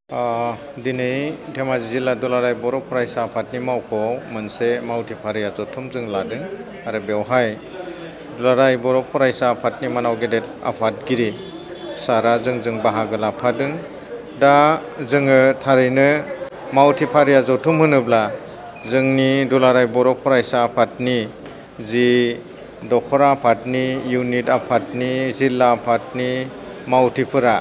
दिनै धेमाजि जिल्ला दुलाराय बर' फरायसा आफादनि मावख'आव मोनसे मावथि फारिया जथुम जों लादों आरो बेवहाय दुलाराय बर' फरायसा आफादनि मानाव गेदेर आफादगिरि सारा जोंजों बाहागो लाफादों। दा जोङो थारैनो मावथि फारिया जथुम होनोब्ला जोंनि दुलाराय बर' फरायसा आफादनि जि दखरा आफादनि इउनिट आफादनि जिल्ला आफादनि मावथिफोरा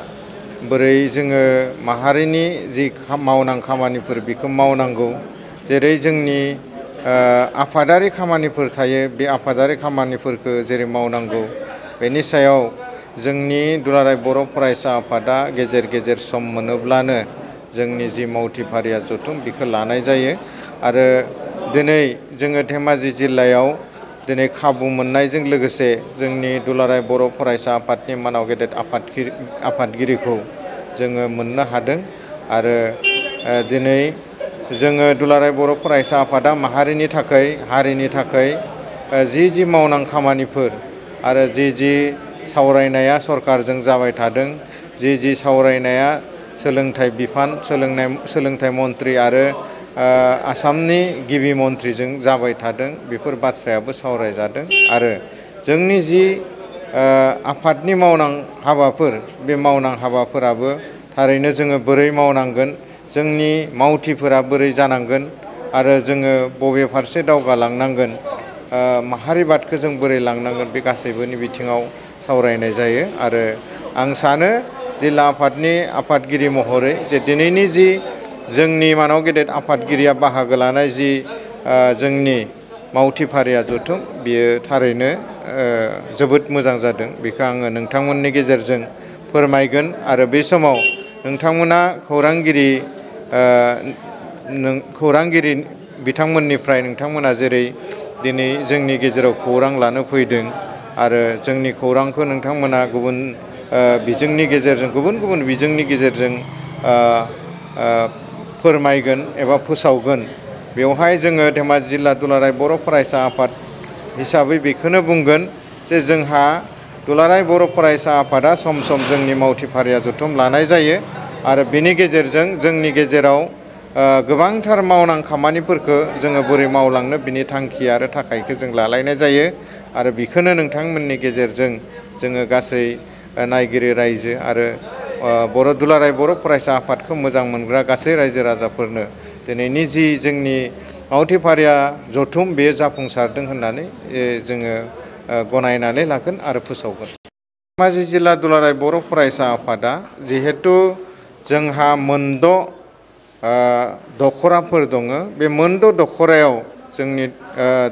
बोरै जोङो माहारिनि जि मावनां खामानिफोर बेखौ मावनांगौ, जेरै जोंनि आफादारि खामानिफोर थायो बे आफादारि खामानिफोरखौ जेरै मावनांगौ, बेनि सायाव जोंनि दुलाराय बर' फरायसा आफादा गेजेर गेजेर सम मोनोब्लानो जोंनि जि मावथि फारिया जथुम बेखौ लानाय जायो। आरो दिनै जोङो धेमाजि जिल्लायाव दिनै खाबु मोननायजों लोगोसे जोंनि दुलाराय बर' फरायसा आफादनि मानाव गेदेर आफादगिरिखौ जोङो मोननो हादों। आरो दिनै जोङो दुलाराय बर' फरायसा आफादा माहारिनि थाखाय, हारिनि थाखाय जि मावनां खामानिफोर आरो जि सावरायनाया सरकारजों जाबाय थादों, जि सावरायनाया सोलोंथाइ बिफान, सोलोंथाइ मन्थ्रि आरो आसामनि गिबि मन्थ्रिजों जाबाय थादों, बेफोर बाथ्रायाबो सावरायजादों। आरो जोंनि जि आफादनि मावनां हाबाफोर, बे मावनां हाबाफोराबो थारैनो जोङो बोरै मावनांगोन, जोंनि मावथिफोरा बोरै जानांगोन आरो जोङो बबे फारसे दावगालांनांगोन, माहारिबादखौ जों बोरै लांनांगोन, बे गासैबोनि बिथिङाव सावरायनाय जायो। आरो आं सानो जिल्ला आफादनि आफादगिरि महरै जे दिनैनि जि जोंनि मानाव गेदेर आफादगिरिया बाहागो लानाय जि जोंनि मावथि फारिया जथुम, बियो थारैनो जोबोद मोजां जादों। बेखौ आङो नोंथांमोननि गेजेरजों फोरमायगोन। आरो बे समाव नोंथांमोना खौरांगिरि बिथांमोननिफ्राय नोंथांमोना जेरै दिनै जोंनि गेजेराव खौरां लानो फैदों आरो जोंनि खौरांखौ नोंथांमोना गुबुन बिजोंनि गेजेरजों, गुबुन गुबुन बिजोंनि गेजेरजों फोरमायगोन एबा फोसावगोन। बेवहाय जोङो धेमाजि जिल्ला दुलाराय बर' फरायसा आफाद हिसाबै बेखौनो बुंगोन जे जोंहा दुलाराय बर' फरायसा आफादा सम सम जोंनि मावथि फारिया जथुम लानाय जायो। आरो बेनि गेजेरजों जोंनि गेजेराव गोबांथार मावनां खामानिफोरखौ जोङो बोरै मावलांनो बिनि थांखि आरो थाखायखौ जों लालायनाय जायो। आरो बेखौनो नोंथांमोननि गेजेरजों जोङो गासै नायगिरि रायजो आरो दुलाराय बर' फरायसा आफादखौ मोजां मोनग्रा गासै रायजो राजाफोरनो दिनैनि जि जोंनि मावथि फारिया जथुम, बेयो जाफुंसारदों होननानै जोङो गनायनानै लागोन आरो फोसावगोन। धेमाजि जिल्ला दुलाराय बर' फरायसा आफादा जिहेतु जोंहा मोनद' दखराफोर दङ, बे मोनद' दखरायाव जोंनि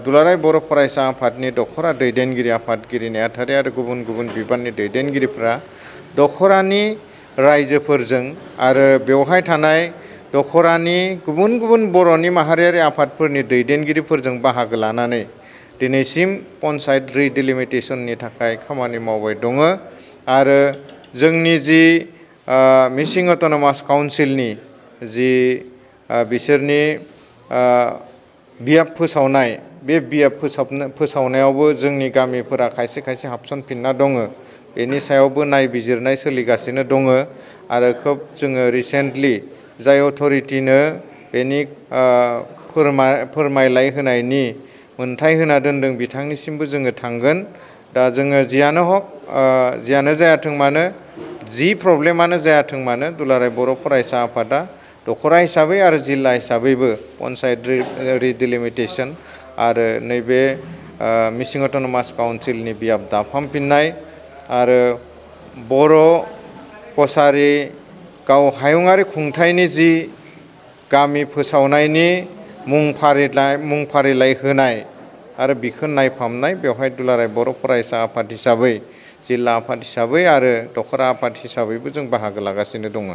दुलाराय बर' फरायसा आफादनि दखरा दैदेनगिरि, आफादगिरि नेहाथारि आरो गुबुन गुबुन बिबाननि दैदेनगिरिफ्रा दखरानि रायजोफोरजों आरो बेवहाय थानाय दखरानि गुबुन गुबुन बर'नि माहारियारि आफादफोरनि दैदेनगिरिफोरजों बाहागो लानानै दिनैसिम पन्सायत रिडिलिमिटेसननि थाखाय खामानि मावबाय दङ। आरो जोंनि जि मिसिं अट'नमास काउन्सिलनि जि बिसोरनि बियाब फोसावनाय, बे बियाब फोसावनायावबो जोंनि गामिफोरा खायसे खायसे हाबसनफिनना दङ। बेनि सायावबो नायबिजिरनाय सोलिगासिनो दङ। आरो खोब जोङो रिसेन्टलि जाय अथ'रिटिनो बेनि फोरमायलाय होनायनि मोनथाय होना दोनदों, बिथांनिसिमबो जोङो थांगोन। दा जोङो जियानो जायाथों मानो, जि प्रब्लेमानो जायाथों मानो, दुलाराय बर' फरायसा आफादा दखरा हिसाबै आरो जिल्ला हिसाबैबो पन्सायत रिडिलिमिटेसन आरो नैबे मिसिं अट'नमास काउन्सिलनि बियाब दाफामफिननाय आरो बर' कसारि गाव हायुङारि खुंथायनि जि गामि फोसावनायनि मुं फारिलाइ होनाय आरो बिखौ नायफामनाय, बेवहाय दुलाराय बर' फरायसा आफाद हिसाबै, जिल्ला आफाद हिसाबै आरो दखरा आफाद हिसाबैबो जों बाहागो लागासिनो दङ।